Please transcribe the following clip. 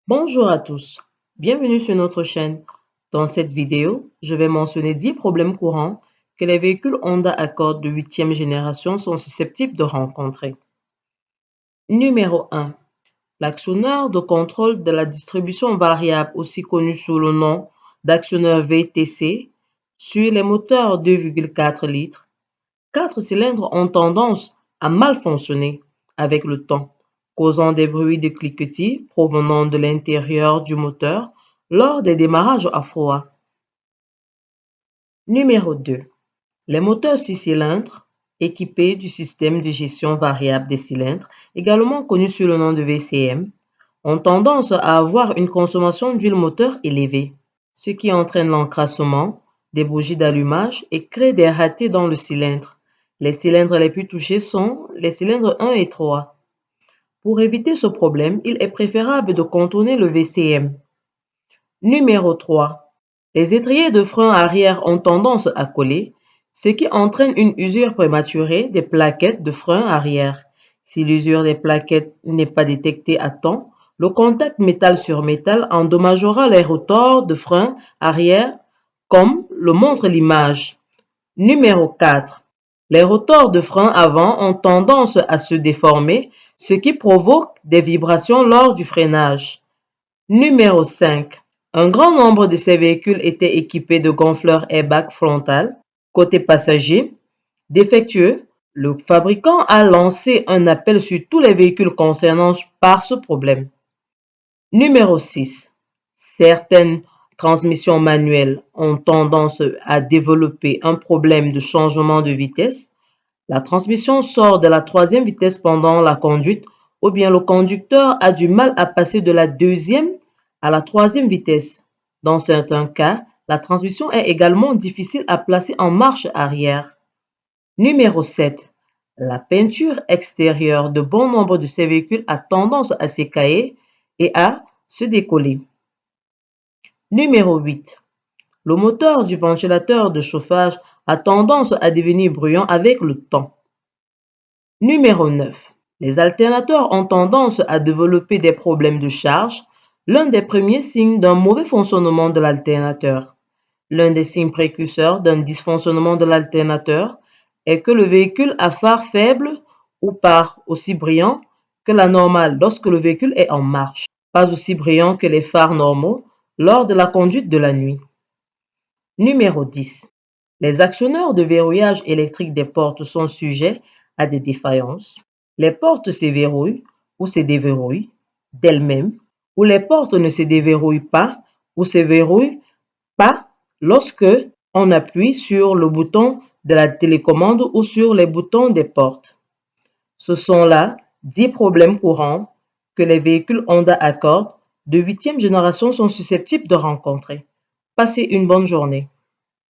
Bonjour à tous, bienvenue sur notre chaîne. Dans cette vidéo, je vais mentionner 10 problèmes courants que les véhicules Honda Accord de 8e génération sont susceptibles de rencontrer. Numéro 1. L'actionneur de contrôle de la distribution variable, aussi connu sous le nom d'actionneur VTC, sur les moteurs 2,4 litres. 4 cylindres ont tendance à mal fonctionner avec le temps, causant des bruits de cliquetis provenant de l'intérieur du moteur lors des démarrages à froid. Numéro 2. Les moteurs 6 cylindres équipés du système de gestion variable des cylindres, également connu sous le nom de VCM, ont tendance à avoir une consommation d'huile moteur élevée, ce qui entraîne l'encrassement des bougies d'allumage et crée des ratés dans le cylindre. Les cylindres les plus touchés sont les cylindres 1 et 3. Pour éviter ce problème, il est préférable de contourner le VCM. Numéro 3. Les étriers de frein arrière ont tendance à coller, ce qui entraîne une usure prématurée des plaquettes de frein arrière. Si l'usure des plaquettes n'est pas détectée à temps, le contact métal sur métal endommagera les rotors de frein arrière, comme le montre l'image. Numéro 4. Les rotors de frein avant ont tendance à se déformer, ce qui provoque des vibrations lors du freinage. Numéro 5. Un grand nombre de ces véhicules étaient équipés de gonfleurs airbag frontal. Côté passager, défectueux, le fabricant a lancé un appel sur tous les véhicules concernés par ce problème. Numéro 6. Certaines transmissions manuelles ont tendance à développer un problème de changement de vitesse. La transmission sort de la 3e vitesse pendant la conduite ou bien le conducteur a du mal à passer de la 2e à la 3e vitesse. Dans certains cas, la transmission est également difficile à placer en marche arrière. Numéro 7. La peinture extérieure de bon nombre de ces véhicules a tendance à s'écailler et à se décoller. Numéro 8. Le moteur du ventilateur de chauffage a tendance à devenir bruyant avec le temps. Numéro 9. Les alternateurs ont tendance à développer des problèmes de charge, l'un des premiers signes d'un mauvais fonctionnement de l'alternateur. L'un des signes précurseurs d'un dysfonctionnement de l'alternateur est que le véhicule a phare faible ou pas aussi brillant que la normale lorsque le véhicule est en marche, pas aussi brillant que les phares normaux lors de la conduite de la nuit. Numéro 10. Les actionneurs de verrouillage électrique des portes sont sujets à des défaillances. Les portes se verrouillent ou se déverrouillent d'elles-mêmes, ou les portes ne se déverrouillent pas ou se verrouillent pas lorsque on appuie sur le bouton de la télécommande ou sur les boutons des portes. Ce sont là 10 problèmes courants que les véhicules Honda Accord de 8e génération sont susceptibles de rencontrer. Passez une bonne journée.